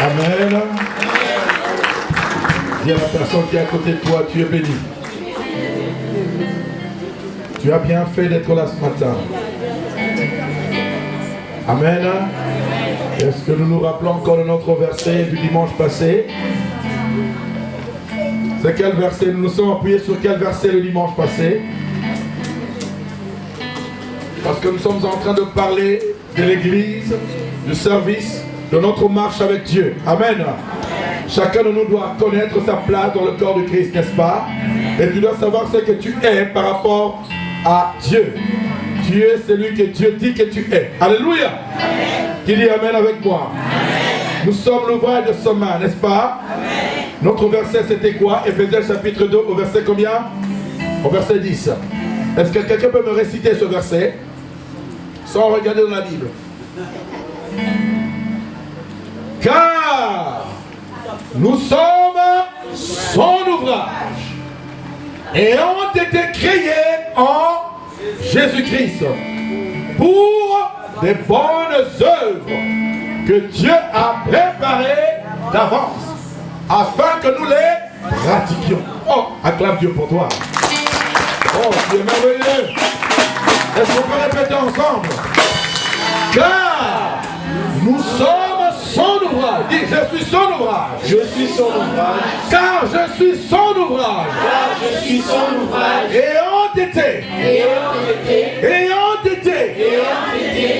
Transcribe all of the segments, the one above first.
Amen. Dis à la personne qui est à côté de toi, tu es béni. Tu as bien fait d'être là ce matin. Amen. Est-ce que nous nous rappelons encore de notre verset du dimanche passé? C'est quel verset? Nous nous sommes appuyés sur quel verset le dimanche passé? Parce que nous sommes en train de parler de l'église, du service, de notre marche avec Dieu. Amen. Chacun de nous doit connaître sa place dans le corps de Christ, n'est-ce pas? Et tu dois savoir ce que tu es par rapport à Dieu. Tu es celui que Dieu dit que tu es. Alléluia. Amen. Qui dit Amen avec moi? Amen. Nous sommes l'ouvrage de sa main, n'est-ce pas? Amen. Notre verset c'était quoi? Éphésiens chapitre 2 au verset combien? Au verset 10. Est-ce que quelqu'un peut me réciter ce verset sans regarder dans la Bible? Car nous sommes son ouvrage et ont été créés en Jésus-Christ pour des bonnes œuvres que Dieu a préparées d'avance afin que nous les pratiquions. Oh, acclame Dieu pour toi. Oh, tu es merveilleux. Est-ce qu'on peut répéter ensemble? Car nous sommes son ouvrage. Dis, je suis son ouvrage. Je suis son ouvrage. Car je suis son ouvrage. Car je suis son ouvrage. Ayant été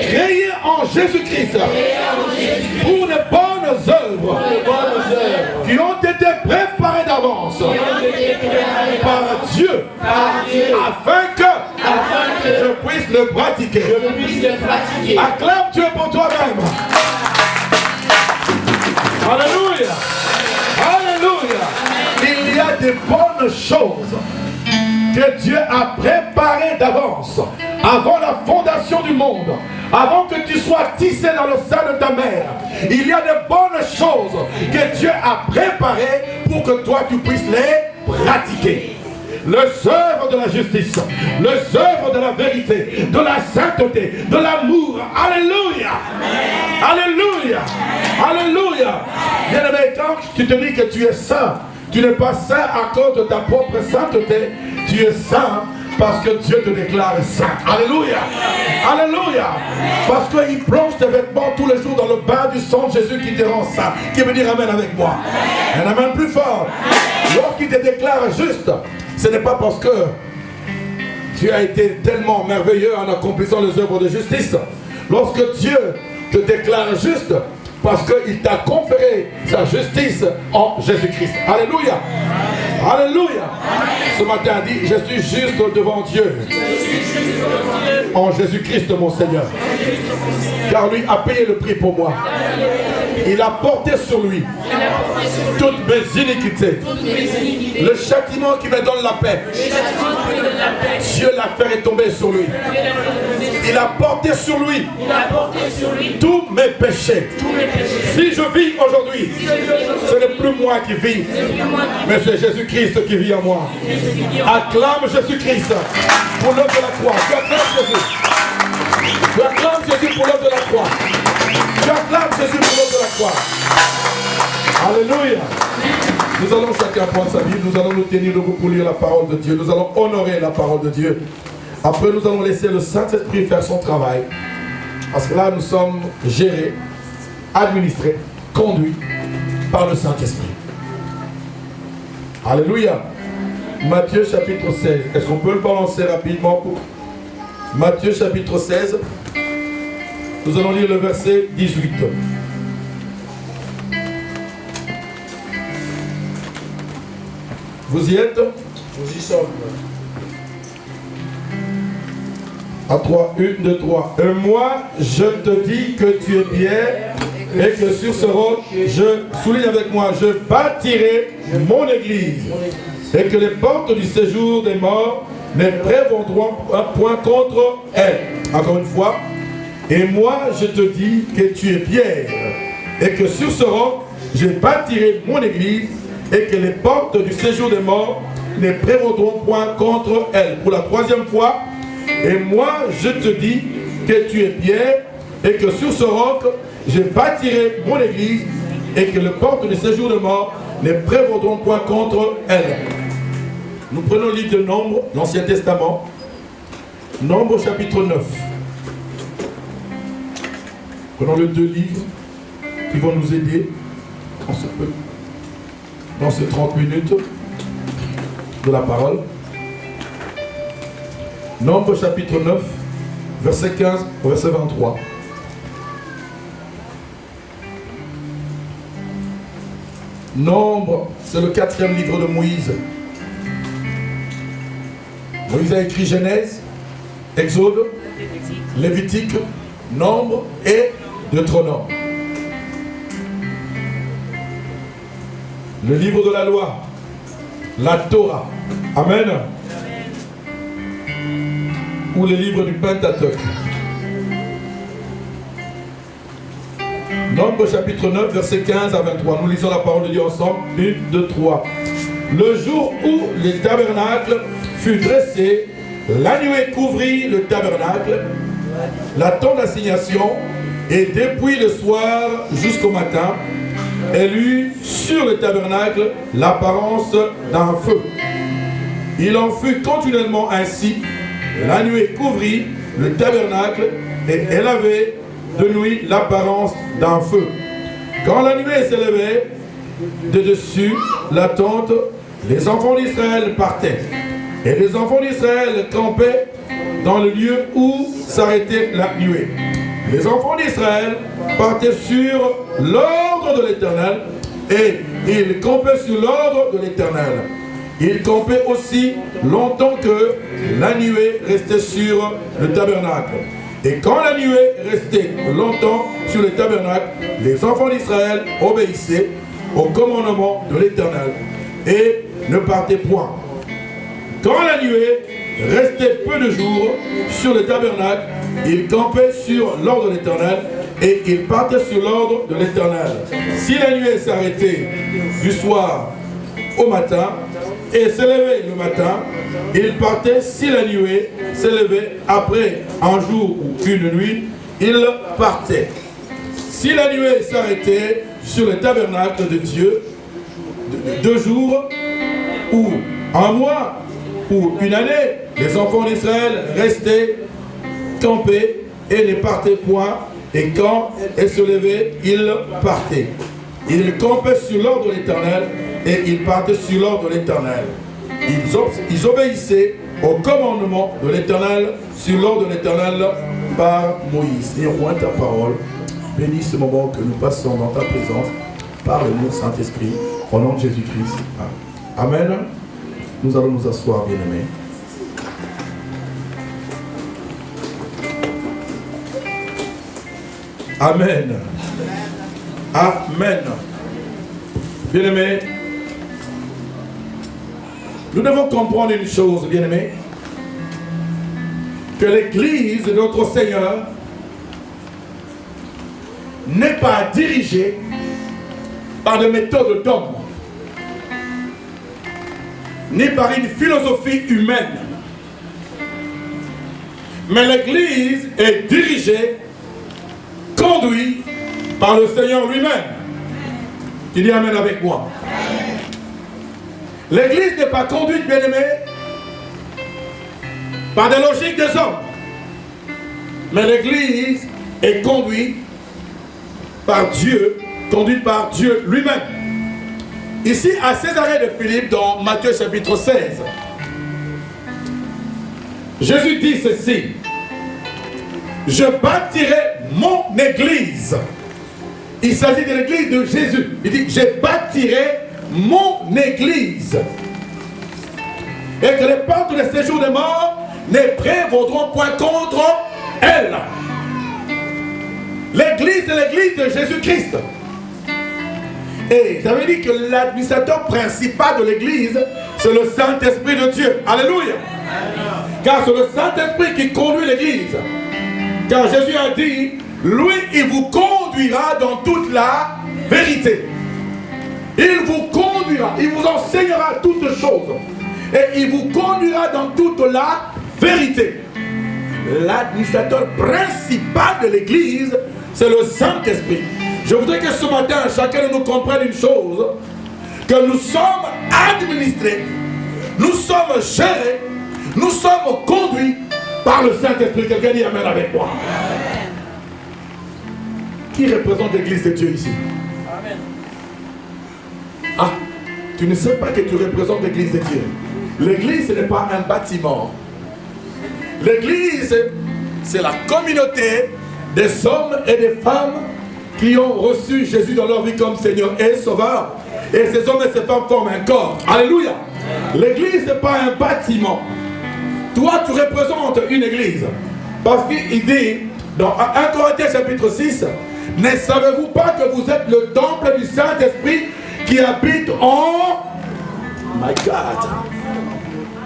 créé en Jésus-Christ pour les bonnes œuvres qui ont été préparées d'avance par Dieu afin que je puisse le pratiquer. Acclame Dieu pour toi-même. Alléluia. Alléluia. Il y a des bonnes choses que Dieu a préparées d'avance, avant la fondation du monde, avant que tu sois tissé dans le sein de ta mère. Il y a des bonnes choses que Dieu a préparées pour que toi tu puisses les pratiquer. Les œuvres de la justice, les œuvres de la vérité, de la sainteté, de l'amour. Alléluia. Alléluia. Alléluia. Bien-aimé, quand tu te dis que tu es saint, tu n'es pas saint à cause de ta propre sainteté, tu es saint parce que Dieu te déclare saint. Alléluia. Alléluia. Parce qu'il plonge tes vêtements tous les jours dans le bain du sang de Jésus qui te rend saint. Qui veut dire amen avec moi? Un amen plus fort. Lorsqu'il te déclare juste, ce n'est pas parce que tu as été tellement merveilleux en accomplissant les œuvres de justice. Lorsque Dieu te déclare juste, parce qu'il t'a conféré sa justice en Jésus-Christ. Alléluia. Alléluia. Ce matin, dit, je suis juste devant Dieu en Jésus-Christ mon Seigneur. Car lui a payé le prix pour moi. Il a porté sur lui toutes mes iniquités. Le châtiment qui me donne la paix, Dieu l'a fait tomber sur lui. Il a porté sur lui tous mes péchés. Si je vis aujourd'hui, ce n'est plus moi qui vis, mais c'est Jésus-Christ qui vit en moi. Acclame Jésus-Christ pour l'œuvre de la croix. Tu acclames Jésus. Tu acclames Jésus pour l'œuvre de la croix. Tu acclames Jésus pour l'œuvre de la croix. Alléluia. Nous allons chacun prendre sa Bible. Nous allons nous tenir debout pour lire la parole de Dieu. Nous allons honorer la parole de Dieu. Après, nous allons laisser le Saint-Esprit faire son travail. Parce que là, nous sommes gérés, administrés, conduits par le Saint-Esprit. Alléluia. Matthieu chapitre 16. Est-ce qu'on peut le balancer rapidement pour Matthieu chapitre 16. Nous allons lire le verset 18. Vous y êtes? Nous y sommes. À 3, 1, 2, 3. Et moi, je te dis que tu es pierre et que sur ce roc, je souligne avec moi, je bâtirai mon église et que les portes du séjour des morts ne prévaudront point contre elle. Encore une fois. Et moi, je te dis que tu es pierre et que sur ce roc, je bâtirai mon église et que les portes du séjour des morts ne prévaudront point contre elle. Pour la troisième fois. Et moi, je te dis que tu es pierre et que sur ce roc, je bâtirai mon église et que les portes de séjour de mort ne prévaudront point contre elle. Nous prenons le livre de Nombre, l'Ancien Testament, Nombre chapitre 9. Prenons les deux livres qui vont nous aider dans ces 30 minutes de la parole. Nombre chapitre 9, verset 15 au verset 23. Nombre, c'est le 4e livre de Moïse. Moïse a écrit Genèse, Exode, Lévitique, Nombre et Deutéronome. Le livre de la loi, la Torah. Amen. Ou le livre du Pentateuque. Nombre chapitre 9, verset 15 à 23. Nous lisons la parole de Dieu ensemble. 1, 2, 3. Le jour où le tabernacle fut dressé, la nuée couvrit le tabernacle, la tente d'assignation, et depuis le soir jusqu'au matin, elle eut sur le tabernacle l'apparence d'un feu. Il en fut continuellement ainsi. La nuée couvrit le tabernacle et elle avait de nuit l'apparence d'un feu. Quand la nuée s'élevait de dessus la tente, les enfants d'Israël partaient. Et les enfants d'Israël campaient dans le lieu où s'arrêtait la nuée. Les enfants d'Israël partaient sur l'ordre de l'Éternel et ils campaient sur l'ordre de l'Éternel. Ils campaient aussi longtemps que la nuée restait sur le tabernacle. Et quand la nuée restait longtemps sur le tabernacle, les enfants d'Israël obéissaient au commandement de l'Éternel et ne partaient point. Quand la nuée restait peu de jours sur le tabernacle, ils campaient sur l'ordre de l'Éternel et ils partaient sur l'ordre de l'Éternel. Si la nuée s'arrêtait du soir au matin et s'élevait le matin, ils partaient. Si la nuée s'élevait après un jour ou une nuit, ils partaient. Si la nuée s'arrêtait sur le tabernacle de Dieu, 2 jours ou un mois ou une année, les enfants d'Israël restaient campés et ne partaient point. Et quand elle se levait, ils partaient. Ils campaient sur l'ordre de l'Éternel et ils partaient sur l'ordre de l'Éternel. Ils obéissaient au commandement de l'Éternel sur l'ordre de l'Éternel par Moïse. Et roi ta parole, bénis ce moment que nous passons dans ta présence. Parle-nous, Saint-Esprit, au nom de Jésus-Christ. Amen. Nous allons nous asseoir, bien-aimés. Amen. Amen. Bien-aimés, nous devons comprendre une chose, bien-aimés, que l'Église de notre Seigneur n'est pas dirigée par des méthodes d'hommes, ni par une philosophie humaine. Mais l'Église est dirigée, conduite par le Seigneur lui-même. Tu dis Amen avec moi. L'Église n'est pas conduite, bien-aimée, par des logiques des hommes. Mais l'Église est conduite par Dieu, lui-même. Ici, à Césarée de Philippe, dans Matthieu chapitre 16, Jésus dit ceci: je bâtirai mon église. Il s'agit de l'église de Jésus. Il dit, je bâtirai mon église. Et que les portes de séjour des morts ne prévaudront point contre elle. L'église est l'église de Jésus-Christ. Et j'avais dit que l'administrateur principal de l'église, c'est le Saint-Esprit de Dieu. Alléluia. Car c'est le Saint-Esprit qui conduit l'église. Car Jésus a dit, lui, il vous conduira dans toute la vérité. Il vous conduira, il vous enseignera toutes choses. Et il vous conduira dans toute la vérité. L'administrateur principal de l'église, c'est le Saint-Esprit. Je voudrais que ce matin, chacun de nous comprenne une chose, que nous sommes administrés, nous sommes gérés, nous sommes conduits par le Saint-Esprit. Quelqu'un dit amen avec moi. Qui représente l'église de Dieu ici? Amen. Ah, tu ne sais pas que tu représentes l'église de Dieu. L'église, ce n'est pas un bâtiment. L'église, c'est la communauté des hommes et des femmes qui ont reçu Jésus dans leur vie comme Seigneur et Sauveur. Et ces hommes et ces femmes forment un corps. Alléluia. L'église, ce n'est pas un bâtiment. Toi, tu représentes une église. Parce qu'il dit, dans 1 Corinthiens chapitre 6, ne savez-vous pas que vous êtes le temple du Saint-Esprit qui habite en... My God.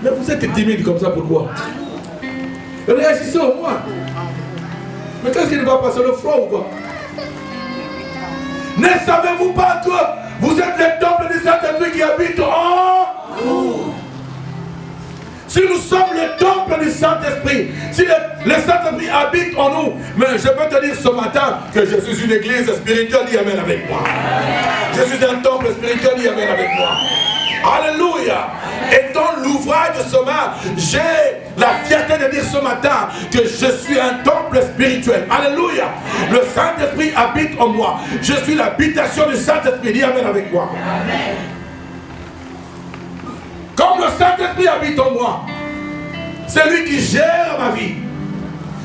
Mais vous êtes timide comme ça, pourquoi? Réagissez au moins. Mais qu'est-ce qui ne va pas? C'est le froid ou quoi? Ne savez-vous pas que vous êtes le temple du Saint-Esprit qui habite en vous? Si nous sommes le temple du Saint-Esprit, si le Saint-Esprit habite en nous, mais je peux te dire ce matin que je suis une église spirituelle, dis amen avec moi. Je suis un temple spirituel, dis amen avec moi. Alléluia. Et dans l'ouvrage de ce matin, j'ai la fierté de dire ce matin que je suis un temple spirituel. Alléluia. Le Saint-Esprit habite en moi. Je suis l'habitation du Saint-Esprit. Dis amen avec moi. Amen. Comme le Saint-Esprit habite en moi, c'est lui qui gère ma vie.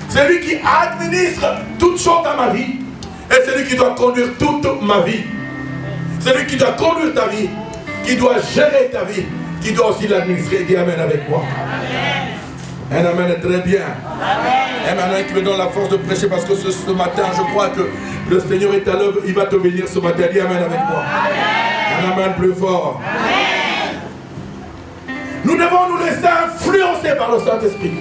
C'est lui qui administre toutes choses dans ma vie. Et c'est lui qui doit conduire toute ma vie. C'est lui qui doit conduire ta vie, qui doit gérer ta vie, qui doit aussi l'administrer. Dis amen avec moi. Amen. Un amen est très bien. Amen. Un amen qui me donne la force de prêcher parce que ce matin, je crois que le Seigneur est à l'œuvre. Il va te bénir ce matin. Dis amen avec moi. Un amen plus fort. Amen. Nous devons nous laisser influencer par le Saint-Esprit.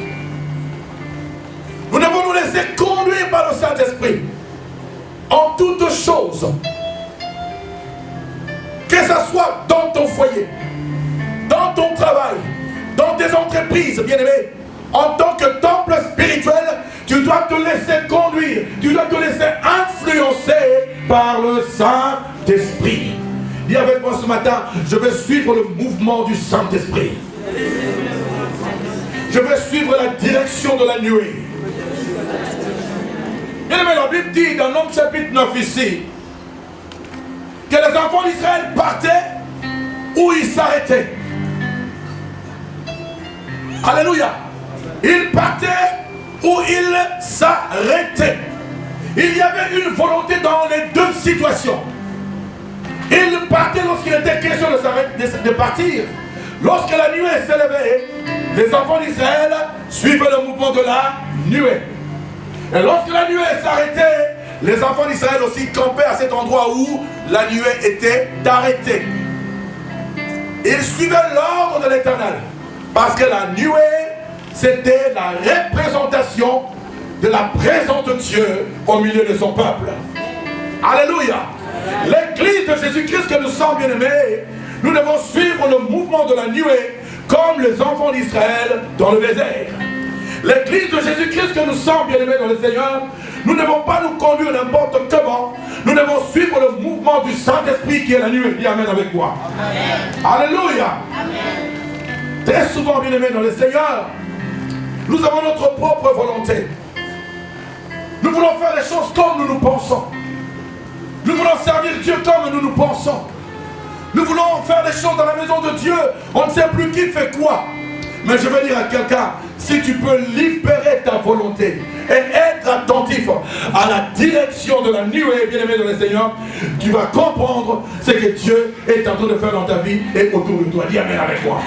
Nous devons nous laisser conduire par le Saint-Esprit en toutes choses. Que ce soit dans ton foyer, dans ton travail, dans tes entreprises, bien-aimés, en tant que temple spirituel, tu dois te laisser conduire, tu dois te laisser influencer par le Saint-Esprit. Dis avec moi ce matin, je vais suivre le mouvement du Saint-Esprit. Je vais suivre la direction de la nuée. Bien-aimé, la Bible dit dans Nombre chapitre 9 ici, que les enfants d'Israël partaient où ils s'arrêtaient. Alléluia. Ils partaient où ils s'arrêtaient. Il y avait une volonté dans les deux situations. Ils partaient lorsqu'il était question de partir. Lorsque la nuée s'est levée, les enfants d'Israël suivaient le mouvement de la nuée. Et lorsque la nuée s'arrêtait, les enfants d'Israël aussi campaient à cet endroit où la nuée était arrêtée. Ils suivaient l'ordre de l'Éternel. Parce que la nuée, c'était la représentation de la présence de Dieu au milieu de son peuple. Alléluia. L'église de Jésus-Christ que nous sommes bien-aimés, nous devons suivre le mouvement de la nuée comme les enfants d'Israël dans le désert. L'église de Jésus-Christ que nous sommes bien-aimés dans le Seigneur, nous ne devons pas nous conduire n'importe comment. Nous devons suivre le mouvement du Saint-Esprit qui est la nuée. Dis amen avec moi. Amen. Alléluia. Amen. Très souvent, bien-aimés dans le Seigneur, nous avons notre propre volonté. Nous voulons faire les choses comme nous nous pensons. Nous voulons servir Dieu comme nous nous pensons. Nous voulons faire des choses dans la maison de Dieu. On ne sait plus qui fait quoi. Mais je veux dire à quelqu'un, si tu peux libérer ta volonté et être attentif à la direction de la nuée, bien-aimé dans le Seigneur, tu vas comprendre ce que Dieu est en train de faire dans ta vie et autour de toi. Dis amen avec moi.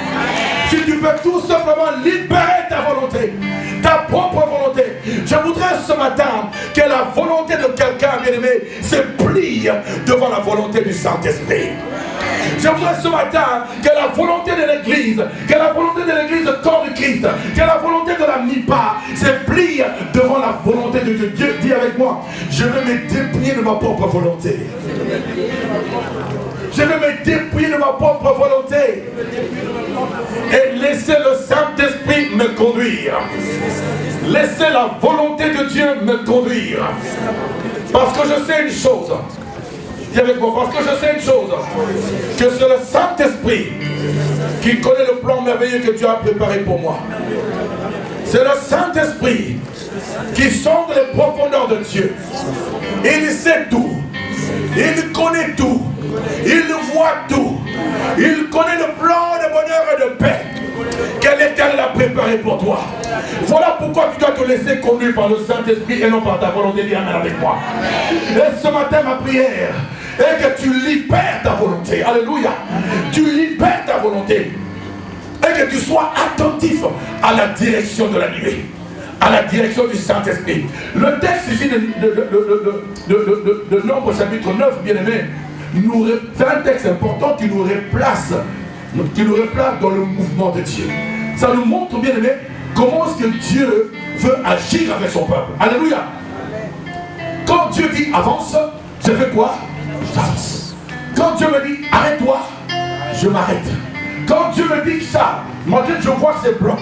Si tu peux tout simplement libérer ta volonté, ta propre volonté. Je voudrais ce matin que la volonté de quelqu'un, bien-aimé, se plie devant la volonté du Saint-Esprit. Je voudrais ce matin que la volonté de l'Église, que la volonté de l'Église corps de Christ, que la volonté de la MIPA se plie devant la volonté de Dieu. Dieu dit avec moi, je vais me dépouiller de ma propre volonté. Je vais me dépouiller de ma propre volonté et laisser le Saint-Esprit me conduire. Laisser la volonté de Dieu me conduire. Parce que je sais une chose, Dis avec moi, parce que je sais une chose, que c'est le Saint-Esprit qui connaît le plan merveilleux que tu as préparé pour moi. C'est le Saint-Esprit qui sonde les profondeurs de Dieu. Il sait tout. Il connaît tout. Il voit tout. Il connaît le plan de bonheur et de paix que l'Éternel a préparé pour toi. Voilà pourquoi tu dois te laisser conduire par le Saint-Esprit et non par ta volonté. Dis amen avec moi. Et ce matin, ma prière est que tu libères ta volonté. Alléluia. Tu libères ta volonté. Et que tu sois attentif à la direction de la nuée, à la direction du Saint-Esprit. Le texte ici de Nombre chapitre 9, bien aimé, c'est un texte important qui nous replace dans le mouvement de Dieu. Ça nous montre, bien aimé, comment est-ce que Dieu veut agir avec son peuple. Alléluia. Quand Dieu dit avance, je fais quoi? J'avance. Quand Dieu me dit arrête-toi, je m'arrête. Quand Dieu me dit que ça, moi je vois que c'est blanc.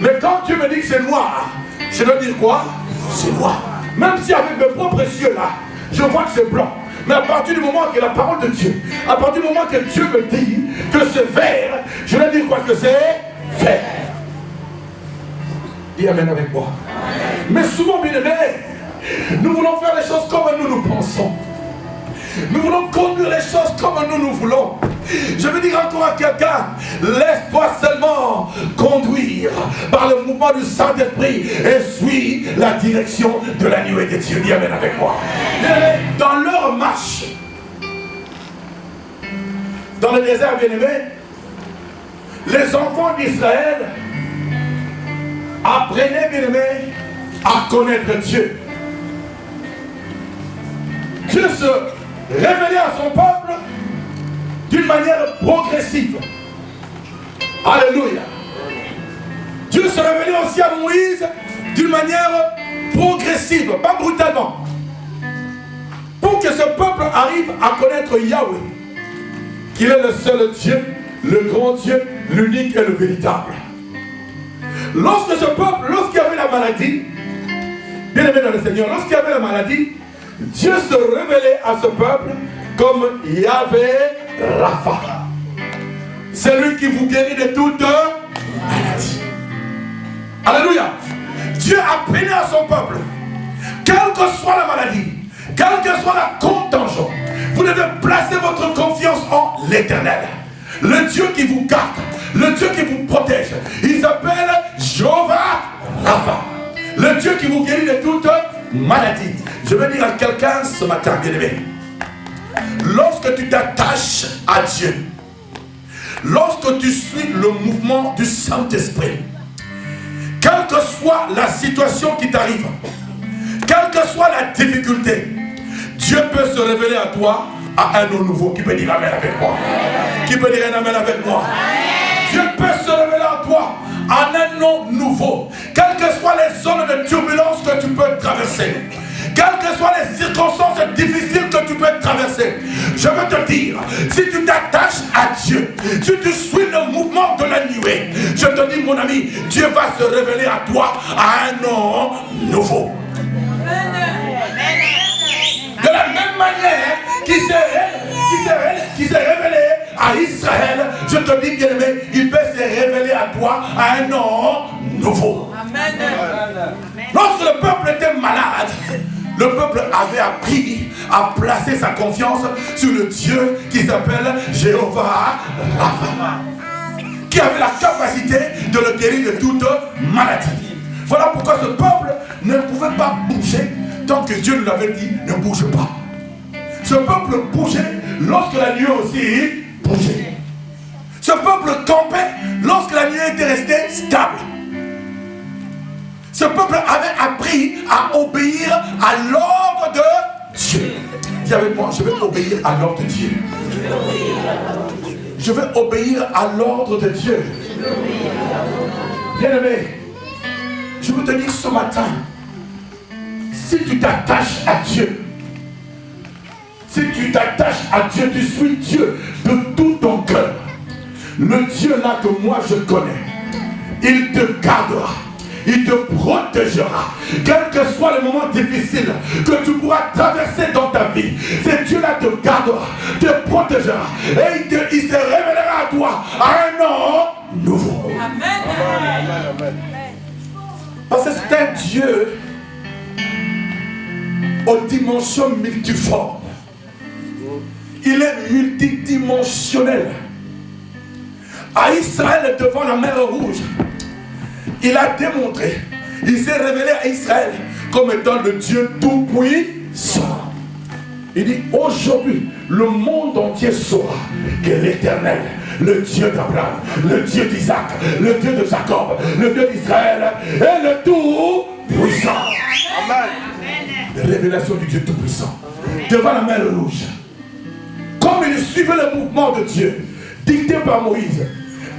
Mais quand Dieu me dit que c'est noir, je dois dire quoi? C'est noir. Même si avec mes propres yeux là, je vois que c'est blanc. Mais à partir du moment que la parole de Dieu, à partir du moment que Dieu me dit que c'est vert, je dois dire quoi? Que c'est vert. Dis amen avec moi. Mais souvent, bien aimé, nous voulons faire les choses comme nous pensons. Nous voulons conduire les choses comme nous voulons. Je veux dire encore à quelqu'un, laisse-toi seulement conduire par le mouvement du Saint-Esprit et suis la direction de la nuée de Dieu. Dis amen avec moi. Dans leur marche, dans le désert, bien aimé, les enfants d'Israël apprenaient, bien aimé, à connaître Dieu. Dieu se révélait à son peuple d'une manière progressive. Alléluia. Dieu se révélait aussi à Moïse d'une manière progressive, pas brutalement. Pour que ce peuple arrive à connaître Yahweh, qu'il est le seul Dieu, le grand Dieu, l'unique et le véritable. Lorsque ce peuple, lorsqu'il y avait la maladie, bien aimé dans le Seigneur, lorsqu'il y avait la maladie, Dieu se révélait à ce peuple comme Yahweh Rapha. C'est lui qui vous guérit de toute maladie. Alléluia. Dieu apprenait à son peuple, quelle que soit la maladie, quelle que soit la contingence, vous devez placer votre confiance en l'Éternel. Le Dieu qui vous garde, le Dieu qui vous protège. Il s'appelle Jéhovah Rapha. Le Dieu qui vous guérit de toute maladie. Je veux dire à quelqu'un ce matin, bien-aimé, lorsque tu t'attaches à Dieu, lorsque tu suis le mouvement du Saint-Esprit, quelle que soit la situation qui t'arrive, quelle que soit la difficulté, Dieu peut se révéler à toi à un nom nouveau. Qui peut dire amen avec moi? Qui peut dire un amen avec moi? Dieu peut se révéler à toi en un nom nouveau. Quelles que soient les zones de turbulence que tu peux traverser, quelles que soient les circonstances difficiles que tu peux traverser, je veux te dire, si tu t'attaches à Dieu, si tu suis le mouvement de la nuée, je te dis mon ami, Dieu va se révéler à toi à un nom nouveau. De la même manière qui s'est révélé à Israël, je te dis bien aimé, il peut se révéler à toi à un nom nouveau. Amen. Lorsque le peuple était malade, le peuple avait appris à placer sa confiance sur le Dieu qui s'appelle Jéhovah Rapha, qui avait la capacité de le guérir de toute maladie. Voilà pourquoi ce peuple ne pouvait pas bouger tant que Dieu nous l'avait dit, ne bouge pas. Ce peuple bougeait lorsque la nuée aussi bougeait. Ce peuple campait lorsque la nuée était restée stable. Ce peuple avait appris à obéir à l'ordre de Dieu. Dis avec moi, je vais obéir à l'ordre de Dieu. Je vais obéir à l'ordre de Dieu. Bien-aimé, je veux te dire ce matin, si tu t'attaches à Dieu, si tu t'attaches à Dieu, tu suis Dieu de tout ton cœur. Le Dieu là que moi je connais, il te gardera, il te protégera. Quel que soit le moment difficile que tu pourras traverser dans ta vie, ce Dieu-là te gardera, te protégera. Et il se révélera à toi à un nom nouveau. Amen. Parce que c'est un Dieu aux dimensions multiformes. Il est multidimensionnel. À Israël, devant la mer Rouge, il a démontré, il s'est révélé à Israël comme étant le Dieu tout-puissant. Il dit, aujourd'hui, le monde entier saura que l'Éternel, le Dieu d'Abraham, le Dieu d'Isaac, le Dieu de Jacob, le Dieu d'Israël, est le tout-puissant. Amen. Révélation du Dieu tout-puissant. Devant la mer Rouge, comme il suivait le mouvement de Dieu, dicté par Moïse,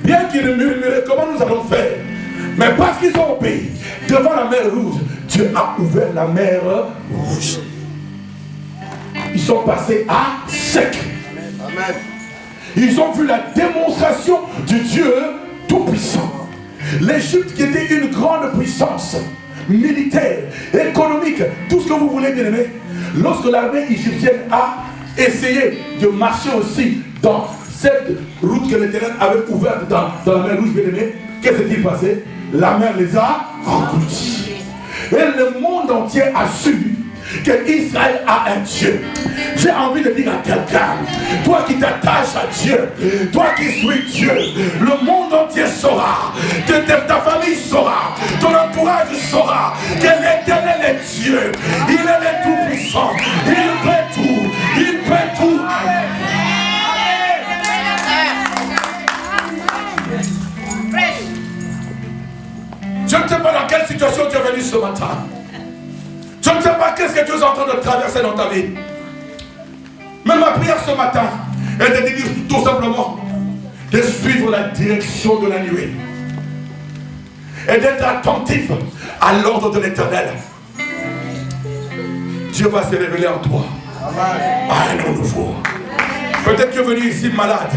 bien qu'ils murmuraient comment nous allons faire, mais parce qu'ils ont obéi, devant la mer Rouge, Dieu a ouvert la mer Rouge. Ils sont passés à sec. Amen. Ils ont vu la démonstration du Dieu tout-puissant. L'Égypte qui était une grande puissance militaire, économique, tout ce que vous voulez, bien aimé, lorsque l'armée égyptienne a essayé de marcher aussi dans cette route que l'Éternel avait ouverte dans la mer Rouge, bien aimé, qu'est-ce qui s'est passé? La mer les a engloutis. Et le monde entier a su que Israël a un Dieu. J'ai envie de dire à quelqu'un, toi qui t'attaches à Dieu, toi qui suis Dieu, le monde entier saura, ta famille saura, ton entourage saura que l'Éternel est Dieu. Il est le tout-puissant, il peut tout, il peut tout. Je ne sais pas dans quelle situation tu es venu ce matin. Je ne sais pas qu'est-ce que tu es en train de traverser dans ta vie. Mais ma prière ce matin est de dire tout simplement de suivre la direction de la nuée et d'être attentif à l'ordre de l'Éternel. Dieu va se révéler en toi à un nom nouveau. Peut-être que tu es venu ici malade.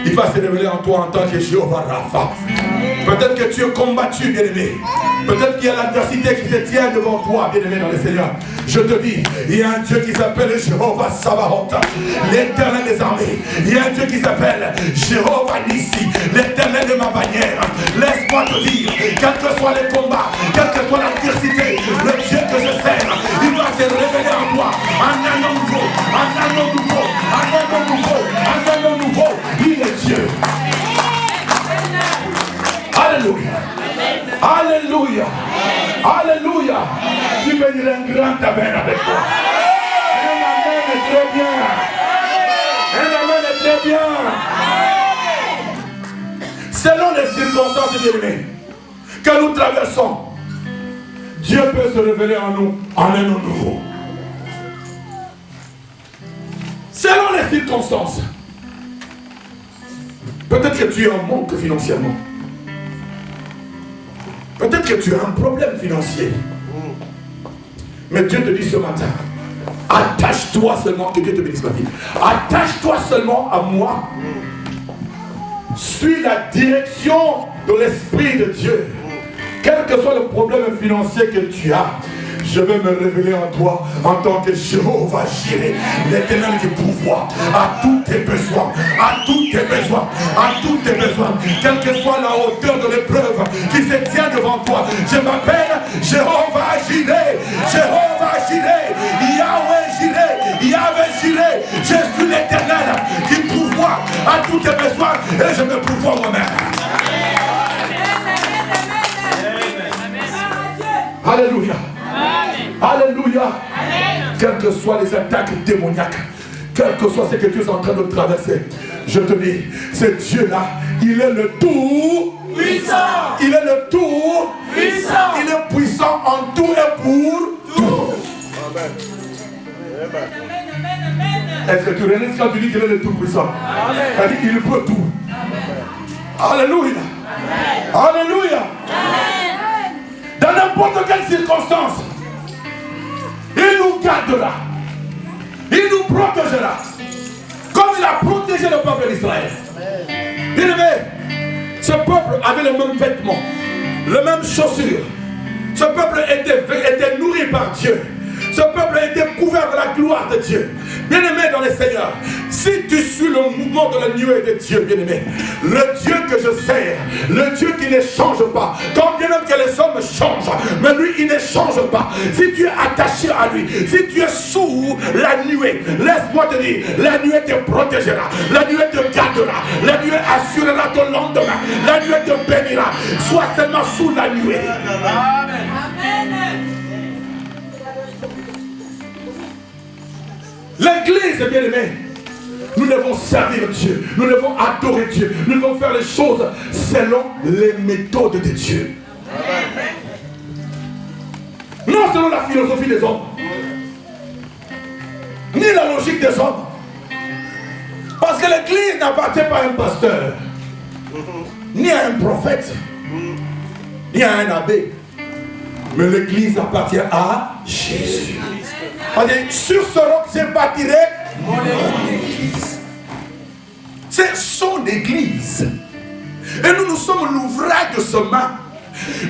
Il va se révéler en toi en tant que Jéhovah Rapha. Peut-être que tu es combattu, bien-aimé. Peut-être qu'il y a l'adversité qui se tient devant toi, bien-aimé dans le Seigneur. Je te dis, il y a un Dieu qui s'appelle Jéhovah Sabaoth, l'Éternel des armées. Il y a un Dieu qui s'appelle Jéhovah Nissi, l'Éternel de ma bannière. Laisse-moi te dire, quels que soient les combats, quelle que soit l'adversité, le Dieu que je sers, il va se révéler en toi. Un nom nouveau, un nom nouveau, un nom nouveau, un nom nouveau. Il est Dieu. Alléluia. Alléluia. Alléluia. Tu peux dire un grand amen avec toi. Un amen est très bien. Un amen est très bien. Selon les circonstances, bien-aimés, que nous traversons, Dieu peut se révéler en nous en un nom nouveau. Selon les circonstances. Peut-être que tu es en manque financièrement. Peut-être que tu as un problème financier. Mais Dieu te dit ce matin, attache-toi seulement, que Dieu te bénisse ma vie. Attache-toi seulement à moi. Suis la direction de l'Esprit de Dieu. Quel que soit le problème financier que tu as, je vais me révéler en toi en tant que Jéhovah Jireh, l'Éternel qui pourvoit à tous tes besoins, à tous tes besoins, à tous tes besoins, quelle que soit la hauteur de l'épreuve qui se tient devant toi. Je m'appelle Jéhovah Jireh, Jéhovah Jireh, Yahweh Jireh, Yahweh Jireh. Je suis l'Éternel qui pourvoit à tous tes besoins et je me pourvois moi-même. Alléluia. Alléluia. Quelles que soient les attaques démoniaques, quel que soit ce que tu es en train de traverser, je te dis, ce Dieu-là, il est le tout puissant. Il est le tout puissant. Il est puissant en tout et pour tout. Amen. Est-ce que tu réalises quand tu dis qu'il est le tout puissant? C'est-à-dire qu'il peut tout. Alléluia. Alléluia. Dans n'importe quelle circonstance, il nous gardera. Il nous protégera. Comme il a protégé le peuple d'Israël. Bien aimé, ce peuple avait les mêmes vêtements. les mêmes chaussures. Ce peuple était nourri par Dieu. Ce peuple a été couvert de la gloire de Dieu. Bien-aimé dans le Seigneur, si tu suis le mouvement de la nuée de Dieu, bien-aimé, le Dieu que je sers, le Dieu qui ne change pas, quand bien même que les hommes changent, mais lui il ne change pas. Si tu es attaché à lui, si tu es sous la nuée, laisse-moi te dire, la nuée te protégera, la nuée te gardera, la nuée assurera ton lendemain, la nuée te bénira. Sois seulement sous la nuée. Amen. L'église, bien-aimée, nous devons servir Dieu, nous devons adorer Dieu, nous devons faire les choses selon les méthodes de Dieu. Non selon la philosophie des hommes, ni la logique des hommes. Parce que l'église n'appartient pas à un pasteur, ni à un prophète, ni à un abbé. Mais l'église appartient à Jésus. Sur ce roc, j'ai bâtirai mon église. C'est son église. Et nous sommes l'ouvrage de ses mains.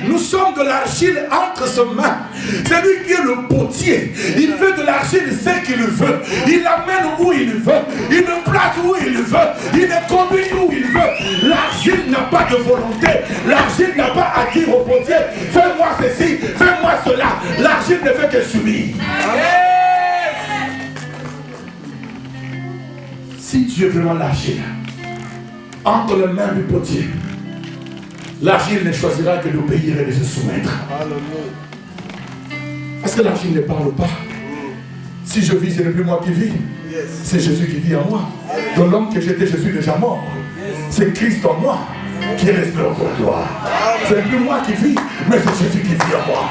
Nous sommes de l'argile entre ses mains. C'est lui qui est le potier. Il fait de l'argile ce qu'il veut. Il l'amène où il veut. Il le place où il veut. Il le conduit où il veut. L'argile n'a pas de volonté. L'argile n'a pas à dire au potier, fais-moi ceci, fais-moi cela. L'argile ne fait que subir. Si tu es vraiment l'argile entre les mains du potier, l'argile ne choisira que d'obéir et de se soumettre. Parce que l'argile ne parle pas. Si je vis, ce n'est plus moi qui vis. C'est Jésus qui vit en moi. Dans l'homme que j'étais, je suis déjà mort. C'est Christ en moi qui reste en gloire. Ce n'est plus moi qui vis, mais c'est Jésus qui vit en moi.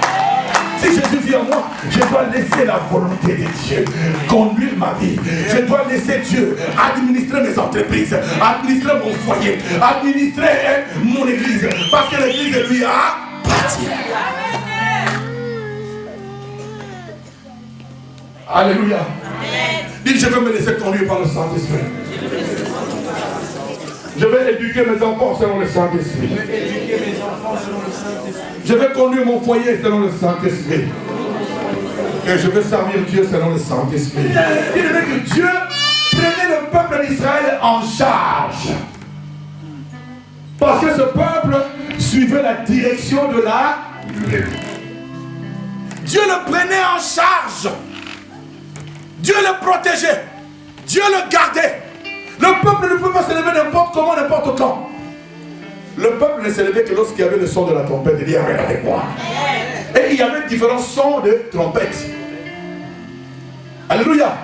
Si Jésus vit en moi, je dois laisser la volonté de Dieu conduire ma vie. Je dois laisser Dieu administrer mes entreprises, administrer mon foyer, administrer mon église. Parce que l'église lui appartient. Alléluia. Dis, je vais me laisser conduire par le Saint-Esprit. Je vais éduquer mes enfants selon le Saint-Esprit. Je vais conduire mon foyer selon le Saint-Esprit. Et je vais servir Dieu selon le Saint-Esprit. Il veut que Dieu prenait le peuple d'Israël en charge. Parce que ce peuple suivait la direction de la nuée. Dieu le prenait en charge. Dieu le protégeait. Dieu le gardait. Le peuple ne peut pas se lever n'importe comment, n'importe quand. Le peuple ne se levait que lorsqu'il y avait le son de la trompette. Il dit amen avec moi. Et il y avait différents sons de trompette. Alléluia.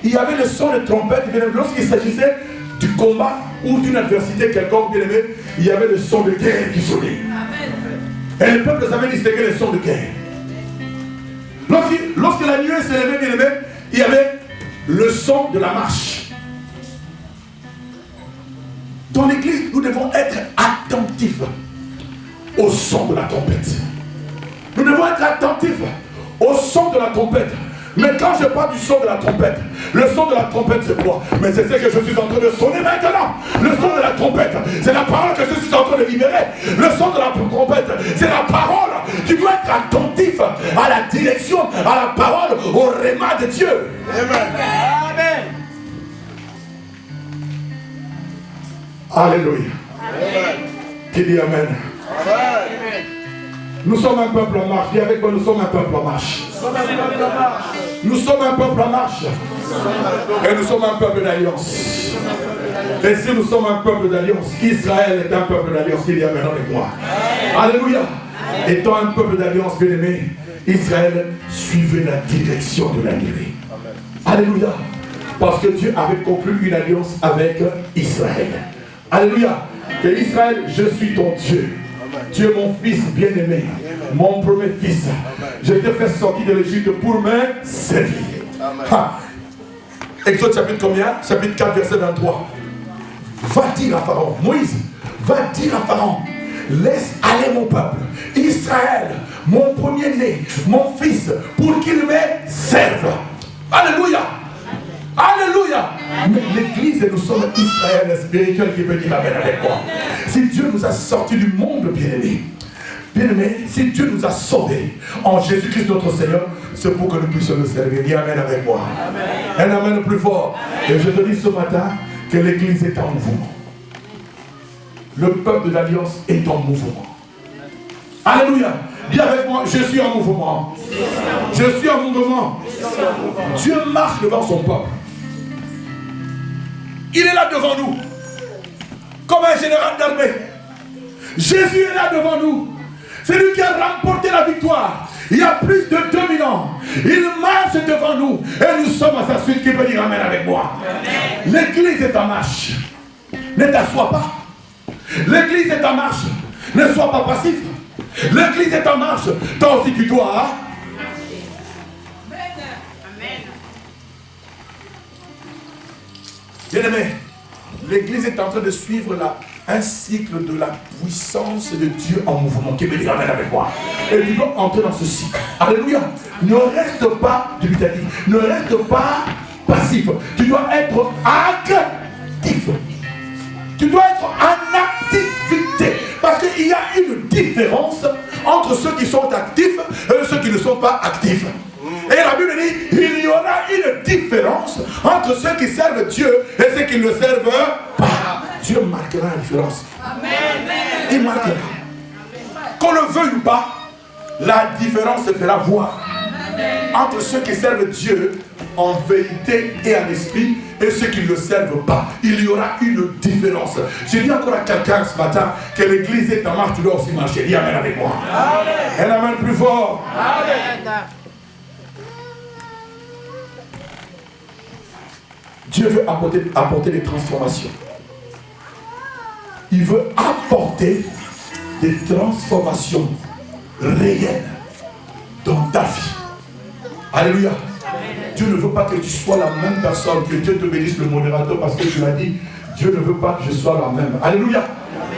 Il y avait le son de trompette. Lorsqu'il s'agissait du combat ou d'une adversité quelconque, bien aimé, il y avait le son de guerre qui sonnait. Et le peuple savait distinguer les sons de guerre. Lorsque la nuée s'est levée, bien aimé, il y avait le son de la marche. Dans l'église, nous devons être attentifs au son de la trompette. Nous devons être attentifs au son de la trompette. Mais quand je parle du son de la trompette, le son de la trompette c'est quoi? Mais c'est ce que je suis en train de sonner maintenant. Le son de la trompette, c'est la parole que je suis en train de libérer. Le son de la trompette, c'est la parole. Tu dois être attentif à la direction, à la parole, au réma de Dieu. Amen. Alléluia. Qui dit amen? Amen. Nous sommes un peuple en marche. Dis avec moi, nous sommes un peuple en marche. Nous sommes un peuple en marche. Et nous sommes un peuple d'alliance. Et si nous sommes un peuple d'alliance, Israël est un peuple d'alliance. Qui dit amen avec moi? Alléluia. Étant un peuple d'alliance, bien aimé, Israël suivait la direction de la nuée. Alléluia. Parce que Dieu avait conclu une alliance avec Israël. Alléluia. Et Israël, je suis ton Dieu. Tu es mon fils bien-aimé, mon premier fils. Je te fais sortir de l'Égypte pour me servir. Exode chapitre combien? Chapitre 4, verset 23. Va dire à Pharaon, Moïse, va dire à Pharaon, laisse aller mon peuple, Israël, mon premier-né, mon fils, pour qu'il me serve. Alléluia. Alléluia. Mais l'église, nous sommes Israël spirituel qui peut dire amen avec moi. Si Dieu nous a sortis du monde bien-aimé, Bien-aimé, si Dieu nous a sauvés en Jésus-Christ notre Seigneur, c'est pour que nous puissions le servir. Dis amen avec moi. Amen. Un amen plus fort. Et je te dis ce matin que l'Église est en mouvement. Le peuple de l'Alliance est en mouvement. Alléluia. Dis avec moi, je suis en mouvement. Je suis en mouvement. Dieu marche devant son peuple. Il est là devant nous. Comme un général d'armée. Jésus est là devant nous. C'est lui qui a remporté la victoire. Il y a plus de 2000 ans. Il marche devant nous. Et nous sommes à sa suite. Qui peut dire amen avec moi? L'église est en marche. Ne t'assois pas. L'église est en marche. Ne sois pas passif. L'église est en marche. Toi aussi tu dois. Bien-aimé, l'église est en train de suivre un cycle de la puissance de Dieu en mouvement. Qui me dit amen avec moi? Et tu dois entrer dans ce cycle. Alléluia. Ne reste pas dubitatif. Ne reste pas passif. Tu dois être actif. Tu dois être en activité. Parce qu'il y a une différence entre ceux qui sont actifs et ceux qui ne sont pas actifs. Et la Bible dit, il y aura une différence entre ceux qui servent Dieu et ceux qui ne le servent pas. Dieu marquera la différence. Il marquera. Qu'on le veuille ou pas, la différence se fera voir entre ceux qui servent Dieu en vérité et en esprit et ceux qui ne le servent pas. Il y aura une différence. J'ai dit encore à quelqu'un ce matin que l'église est en marche, tu dois aussi marcher. Dis amen avec moi. Un amen plus fort. Amen. Dieu veut apporter des transformations. Il veut apporter des transformations réelles dans ta vie. Alléluia. Dieu ne veut pas que tu sois la même personne. Que Dieu te bénisse, le modérateur, parce que tu l'as dit. Dieu ne veut pas que je sois la même. Alléluia.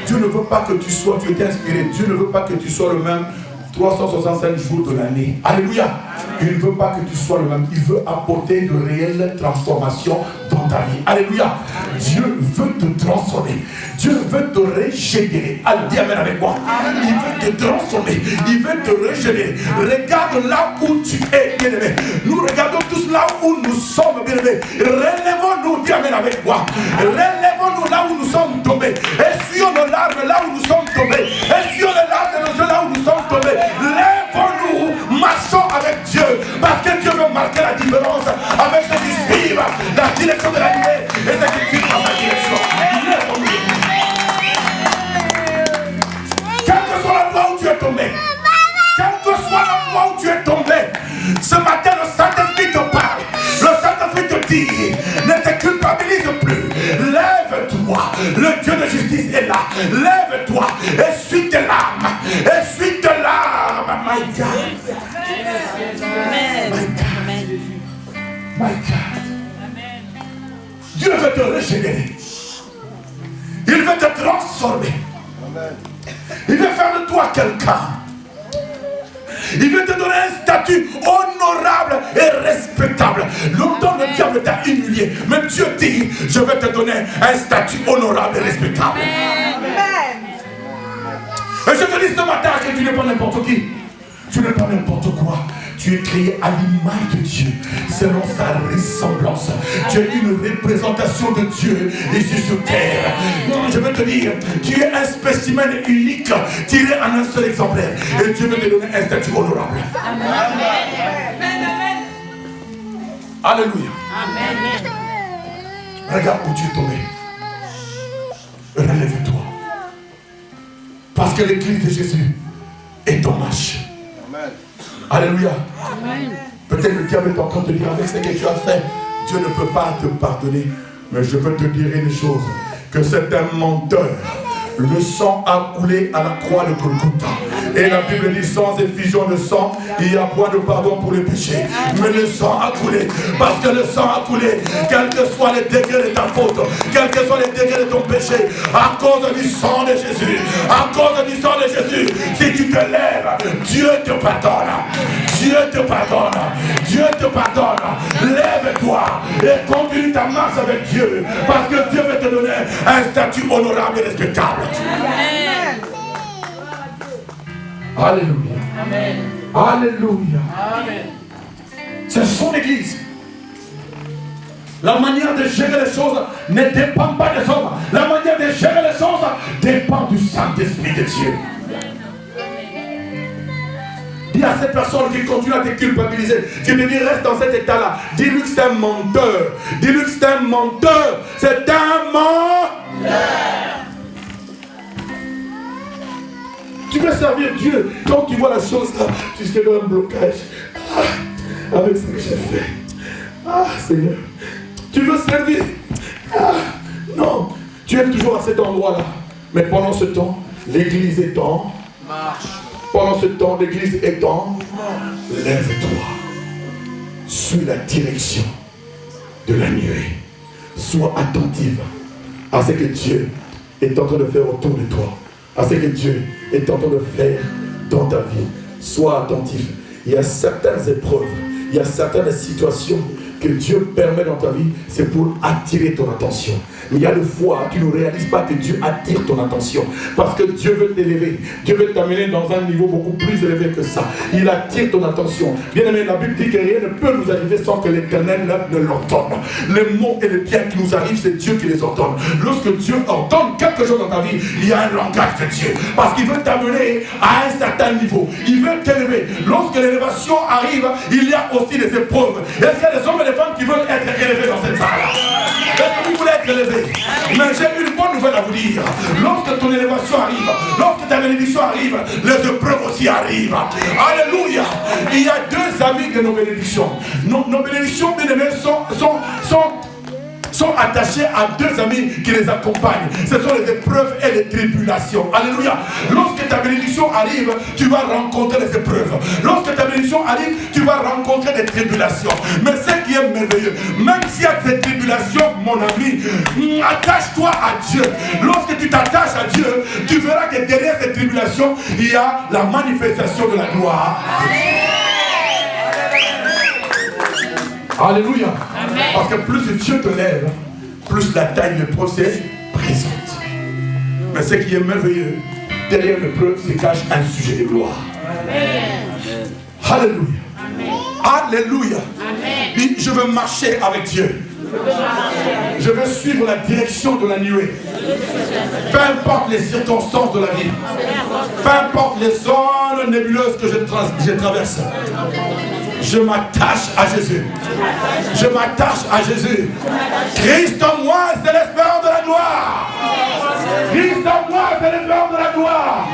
Dieu ne veut pas que tu sois, tu es inspiré. Dieu ne veut pas que tu sois le même 365 jours de l'année. Alléluia. Il ne veut pas que tu sois le même. Il veut apporter de réelles transformations dans ta vie. Alléluia. Dieu veut te transformer. Dieu veut te régénérer. Dis amen avec moi. Il veut te transformer. Il veut te régénérer. Regarde là où tu es, bien-aimé. Nous regardons tous là où nous sommes, bien-aimé. Relèvons-nous, dis amen avec moi. Relèvons-nous là où nous sommes tombés. Essuyons nos larmes là où nous sommes tombés. Essuyons les larmes de nos yeux là où nous sommes tombés. Lèvons-nous, marchons avec Dieu. Parce que Dieu veut marquer la différence avec ceux qui suivent la direction de la lumière et ceux qui suivent dans sa direction. Lèvons-nous. Quel que soit l'endroit où tu es tombé, quel que soit l'endroit où tu es tombé, ce matin le Saint-Esprit te parle. Le Saint-Esprit te dit, ne te culpabilise plus. Lève-toi. Le Dieu de justice est là. Lève-toi. Essuie tes larmes. Essuie tes larmes. My God. My God. My God. Dieu veut te régénérer. Il veut te transformer. Il veut faire de toi quelqu'un. Il veut te donner un statut honorable et respectable. Longtemps le diable t'a humilié. Mais Dieu dit, je vais te donner un statut honorable et respectable. Amen. Et je te dis ce matin que tu n'es pas n'importe qui. Tu n'es pas n'importe quoi. Tu es créé à l'image de Dieu, selon sa ressemblance. Tu es une représentation de Dieu ici sur terre. Je veux te dire, tu es un spécimen unique, tiré en un seul exemplaire. Et Dieu veut te donner un statut honorable. Amen. Alléluia. Amen. Regarde où tu es tombé. Relève-toi. Parce que l'église de Jésus est en marche. Amen. Alléluia. Amen. Peut-être le diable est en train de te dire avec ce que tu as fait, Dieu ne peut pas te pardonner. Mais je veux te dire une chose, que c'est un menteur. Le sang a coulé à la croix de Golgotha. Et la Bible dit, sans effusion de sang, il n'y a point de pardon pour les péchés. Mais le sang a coulé. Parce que le sang a coulé, quels que soient les degrés de ta faute, quels que soient les degrés de ton péché, à cause du sang de Jésus, à cause du sang de Jésus, si tu te lèves, Dieu te pardonne. Dieu te pardonne. Dieu te pardonne. Lève-toi et continue ta marche avec Dieu. Parce que Dieu veut te donner un statut honorable et respectable. Amen. Alléluia. Amen. Alléluia. Amen. C'est son église. La manière de gérer les choses ne dépend pas des hommes. La manière de gérer les choses dépend du Saint-Esprit de Dieu. Dis à cette personne qui continue à te culpabiliser, qui te dit reste dans cet état-là, dis-lui que c'est un menteur. Dis-lui que c'est un menteur. C'est un menteur. Tu veux servir Dieu. Quand tu vois la chose là, tu sais dans un blocage. Avec ce que j'ai fait. Seigneur. Tu veux servir. Non. Tu es toujours à cet endroit-là. Mais pendant ce temps, l'église est en marche. Pendant ce temps, l'église est en mouvement. Lève-toi. Suis la direction de la nuée. Sois attentive à ce que Dieu est en train de faire autour de toi. À ce que Dieu est en train de faire dans ta vie. Sois attentif. Il y a certaines épreuves, il y a certaines situations que Dieu permet dans ta vie, c'est pour attirer ton attention. Mais il y a des fois, tu ne réalises pas que Dieu attire ton attention. Parce que Dieu veut t'élever. Dieu veut t'amener dans un niveau beaucoup plus élevé que ça. Il attire ton attention. Bien aimé, la Bible dit que rien ne peut nous arriver sans que l'Éternel ne l'ordonne. Les maux et les biens qui nous arrivent, c'est Dieu qui les ordonne. Lorsque Dieu ordonne quelque chose dans ta vie, il y a un langage de Dieu. Parce qu'il veut t'amener à un certain niveau. Il veut t'élever. Lorsque l'élévation arrive, il y a aussi des épreuves. Est-ce qu'il y a des hommes et des femmes qui veulent être élevés dans cette salle-là? Est-ce que vous voulez être élevés? Mais j'ai une bonne nouvelle à vous dire. Lorsque ton élévation arrive, lorsque ta bénédiction arrive, les épreuves aussi arrivent. Alléluia. Il y a deux amis de nos bénédictions. Nos bénédictions, bien aimés, sont attachés à deux amis qui les accompagnent. Ce sont les épreuves et les tribulations. Alléluia. Lorsque ta bénédiction arrive, tu vas rencontrer les épreuves. Lorsque ta bénédiction arrive, tu vas rencontrer des tribulations. Mais ce qui est merveilleux, même s'il y a des tribulations, mon ami, attache-toi à Dieu. Lorsque tu t'attaches à Dieu, tu verras que derrière ces tribulations, il y a la manifestation de la gloire de Dieu. Alléluia. Amen. Parce que plus Dieu te lève, plus la taille de l'épreuve se présente. Mais ce qui est merveilleux, derrière l'épreuve se cache un sujet de gloire. Amen. Alléluia. Amen. Alléluia. Amen. Dis, je veux marcher avec Dieu. Je veux suivre la direction de la nuée. Peu importe les circonstances de la vie. Peu importe les zones nébuleuses que je traverse. Je m'attache à Jésus. Je m'attache à Jésus. Christ en moi, c'est l'espérance de la gloire. Christ en moi, c'est l'espérance de la gloire.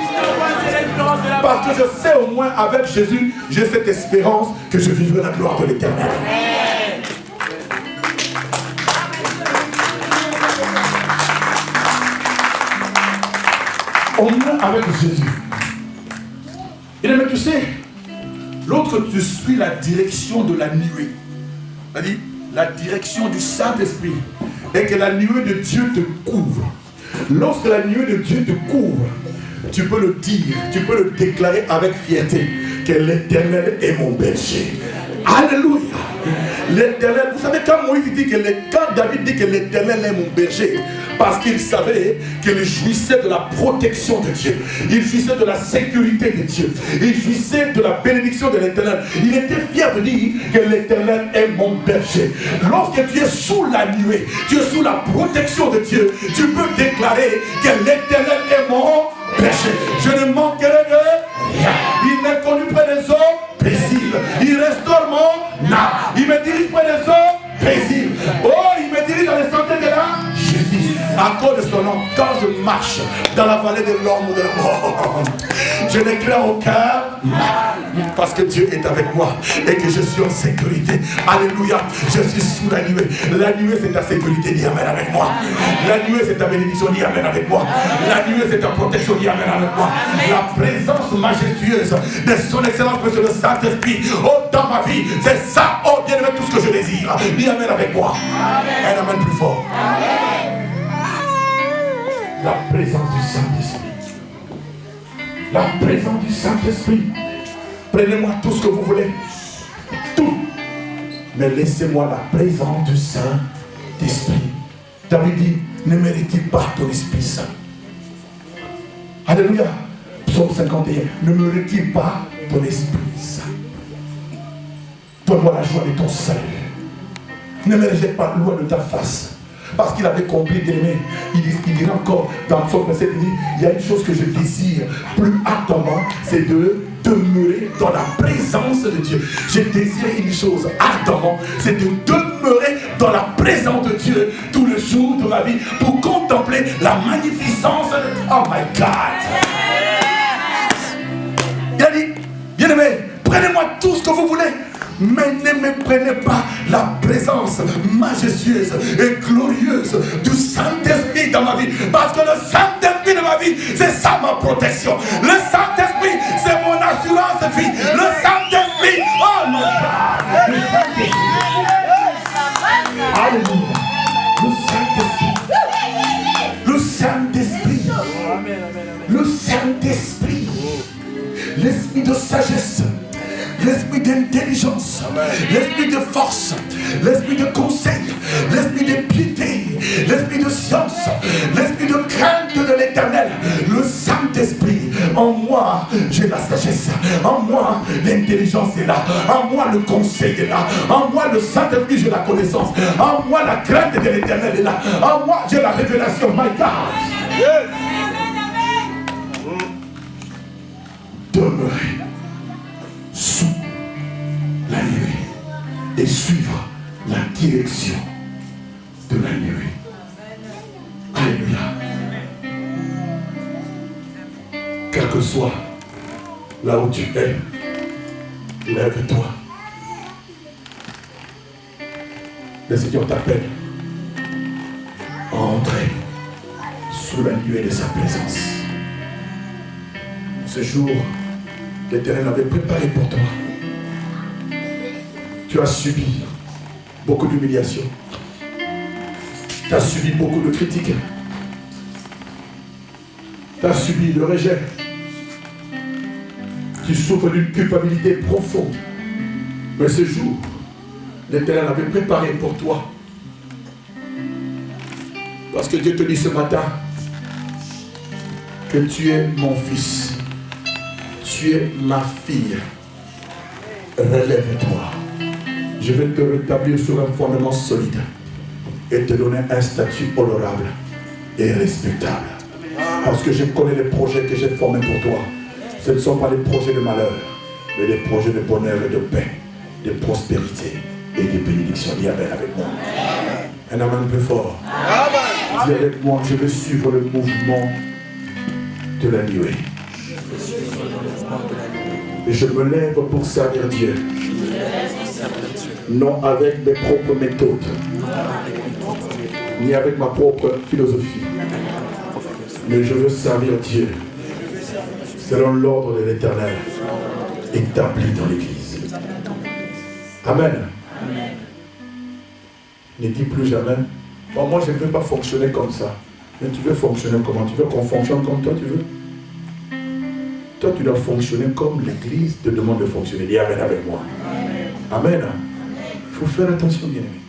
Parce que je sais au moins avec Jésus, j'ai cette espérance que je vivrai la gloire de l'Éternel. On est avec Jésus. Il mais tu sais, l'autre, tu suis la direction de la nuée. C'est-à-dire la direction du Saint-Esprit. Et que la nuée de Dieu te couvre. Lorsque la nuée de Dieu te couvre, tu peux le dire, tu peux le déclarer avec fierté que l'Éternel est mon berger. Alléluia. L'Éternel, vous savez quand Moïse dit que quand David dit que l'Éternel est mon berger, parce qu'il savait qu'il jouissait de la protection de Dieu, il jouissait de la sécurité de Dieu, il jouissait de la bénédiction de l'Éternel. Il était fier de dire que l'Éternel est mon berger. Lorsque tu es sous la nuée, tu es sous la protection de Dieu, tu peux déclarer que l'Éternel est mon berger. Je ne manquerai de rien. Il m'est connu près des eaux paisibles. Il restaure mon âme. Il me dirige près des eaux paisibles. Oh, il me dirige dans les sentiers de la justice. À cause de son nom, quand je marche dans la vallée de l'ombre de la mort, je ne crains aucun mal, parce que Dieu est avec moi et que je suis en sécurité. Alléluia, je suis sous la nuée. La nuée, c'est ta sécurité, dis amen avec moi. La nuée, c'est ta bénédiction, dis amen avec moi. La nuée, c'est ta protection, dis amen avec moi. La présence majestueuse de son excellence, monsieur le Saint-Esprit, oh, dans ma vie, c'est ça, oh, bien aimé, tout ce que je désire. Dis amen avec moi. Un amen plus fort. Amen. La présence du Saint-Esprit. La présence du Saint-Esprit. Prenez-moi tout ce que vous voulez. Tout. Mais laissez-moi la présence du Saint-Esprit. David dit, ne mérite pas ton Esprit Saint. Alléluia. Psaume Psaume 51. Ne me retire pas ton esprit saint. Donne-moi la joie de ton salut. Ne me rejette pas loin de ta face. Parce qu'il avait compris, bien aimé, il dit encore dans son verset, il dit, il y a une chose que je désire plus ardemment, c'est de demeurer dans la présence de Dieu. Je désire une chose ardemment, c'est de demeurer dans la présence de Dieu tous les jours de ma vie pour contempler la magnificence de... Oh my God! Il a dit, bien aimé, prenez-moi tout ce que vous voulez. Mais ne me prenez pas la présence majestueuse et glorieuse du Saint-Esprit dans ma vie. Parce que le Saint-Esprit de ma vie, c'est ça ma protection. Le Saint-Esprit, c'est mon assurance de vie. Le Saint-Esprit, oh mon God. Le Saint-Esprit. Alléluia. Le Saint-Esprit. Le Saint-Esprit. L'esprit de sagesse. L'esprit d'intelligence, l'esprit de force, l'esprit de conseil, l'esprit de piété, l'esprit de science, l'esprit de crainte de l'Éternel, le Saint-Esprit. En moi, j'ai la sagesse. En moi, l'intelligence est là. En moi, le conseil est là. En moi, le Saint-Esprit, j'ai la connaissance. En moi, la crainte de l'Éternel est là. En moi, j'ai la révélation. My God. Yes. Demeurez sous la nuée et suivre la direction de la nuée. Alléluia. Quel que soit là où tu es, lève-toi. Le Seigneur t'appelle à entrer sous la nuée de sa présence. Ce jour, l'Éternel avait préparé pour toi. Tu as subi beaucoup d'humiliation. Tu as subi beaucoup de critiques. Tu as subi le rejet. Tu souffres d'une culpabilité profonde. Mais ce jour, l'Éternel avait préparé pour toi. Parce que Dieu te dit ce matin que tu es mon fils. Tu es ma fille. Relève-toi. Je vais te rétablir sur un fondement solide et te donner un statut honorable et respectable. Parce que je connais les projets que j'ai formés pour toi. Ce ne sont pas des projets de malheur, mais des projets de bonheur et de paix, de prospérité et de bénédiction. Dis amen avec moi. Un amen plus fort. Dis avec moi, je vais suivre le mouvement de la nuée. Et je me lève pour servir Dieu. Non avec mes propres méthodes, ni avec ma propre philosophie. Mais je veux servir Dieu selon l'ordre de l'Éternel établi dans l'Église. Amen. Ne dis plus jamais, bon, moi je ne veux pas fonctionner comme ça. Mais tu veux fonctionner comment? Tu veux qu'on fonctionne comme toi tu veux? Toi tu dois fonctionner comme l'Église te demande de fonctionner. Dis amen avec moi. Amen. Il faut faire attention, bien aimé.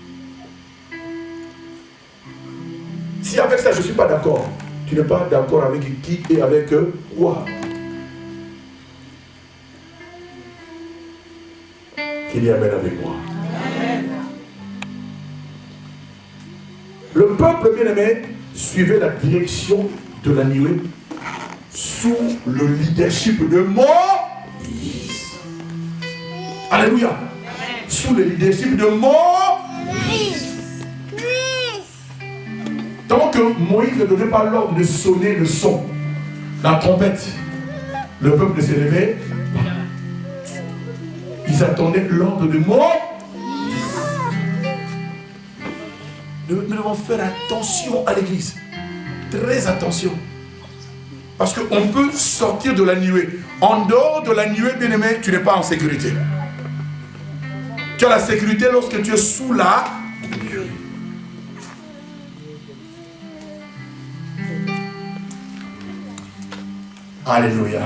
Si avec ça je ne suis pas d'accord, tu n'es pas d'accord avec qui et avec quoi? Qui dit amen avec moi? Amen. Le peuple bien-aimé suivait la direction de la nuée sous le leadership de Moïse. Alléluia. Amen. Sous le leadership de Moïse. Donc Moïse ne donnait pas l'ordre de sonner le son, la trompette. Le peuple s'est levé. Ils attendaient l'ordre de Moïse. Nous devons faire attention à l'église. Très attention. Parce qu'on peut sortir de la nuée. En dehors de la nuée, bien-aimé, tu n'es pas en sécurité. Tu as la sécurité lorsque tu es sous la nuée. Alléluia.